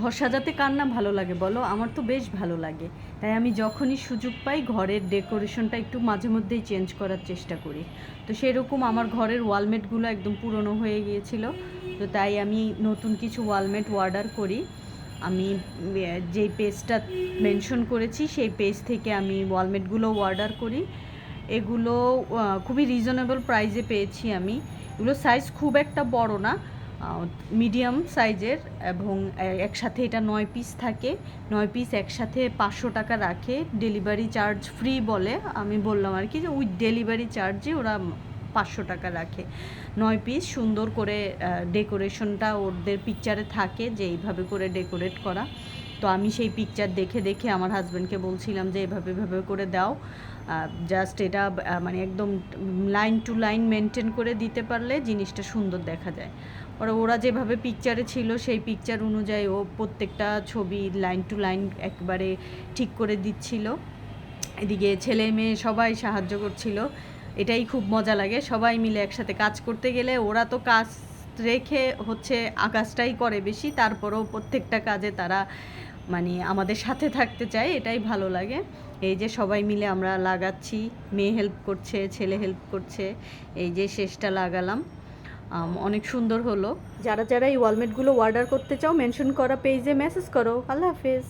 ঘর সাজাতে কার না ভালো লাগে বলো? আমার তো বেশ ভালো লাগে। তাই আমি যখনই সুযোগ পাই ঘরের ডেকোরেশনটা একটু মাঝে মধ্যেই চেঞ্জ করার চেষ্টা করি। তো সেরকম আমার ঘরের ওয়ালমেটগুলো একদম পুরনো হয়ে গিয়েছিল। তো তাই আমি নতুন কিছু ওয়ালমেট অর্ডার করি। আমি যেই পেজটা মেনশন করেছি সেই পেজ থেকে আমি ওয়ালমেটগুলো অর্ডার করি। এগুলো খুবই রিজনেবল প্রাইসে পেয়েছি আমি। এগুলো সাইজ খুব একটা বড় না, মিডিয়াম সাইজের, এবং একসাথে এটা 9 পিস থাকে। 9 পিস একসাথে 500 টাকা রাখে, ডেলিভারি চার্জ ফ্রি বলে। আমি বললাম আর কি যে উইথ ডেলিভারি চার্জে ওরা 500 টাকা রাখে। 9 পিস সুন্দর করে ডেকোরেশনটা ওদের পিকচারে থাকে যে এইভাবে করে ডেকোরেট করা। তো আমি সেই পিকচার দেখে দেখে আমার হাজব্যান্ডকে বলছিলাম যে এভাবে এভাবে করে দাও। জাস্ট এটা মানে একদম লাইন টু লাইন মেনটেন করে দিতে পারলে জিনিসটা সুন্দর দেখা যায়। ওরা যেভাবে পিকচারে ছিল সেই পিকচার অনুযায়ী ও প্রত্যেকটা ছবি লাইন টু লাইন একবারে ঠিক করে দিচ্ছিল। এদিকে ছেলে মেয়ে সবাই সাহায্য করছিল। এটাই খুব মজা লাগে, সবাই মিলে একসাথে কাজ করতে গেলে। ওরা তো কাজ রেখে হচ্ছে আকাশটাই করে বেশি, তারপরেও প্রত্যেকটা কাজে তারা মানে আমাদের সাথে থাকতে চায়, এটাই ভালো লাগে। এই যে সবাই মিলে আমরা লাগাচ্ছি, মেয়ে হেল্প করছে, ছেলে হেল্প করছে। এই যে শেষটা লাগালাম, অনেক সুন্দর হলো। যারা যারা এই ওয়ালমেটগুলো অর্ডার করতে চাও মেনশন করা পেজে মেসেজ করো। আল্লাহ হাফেজ।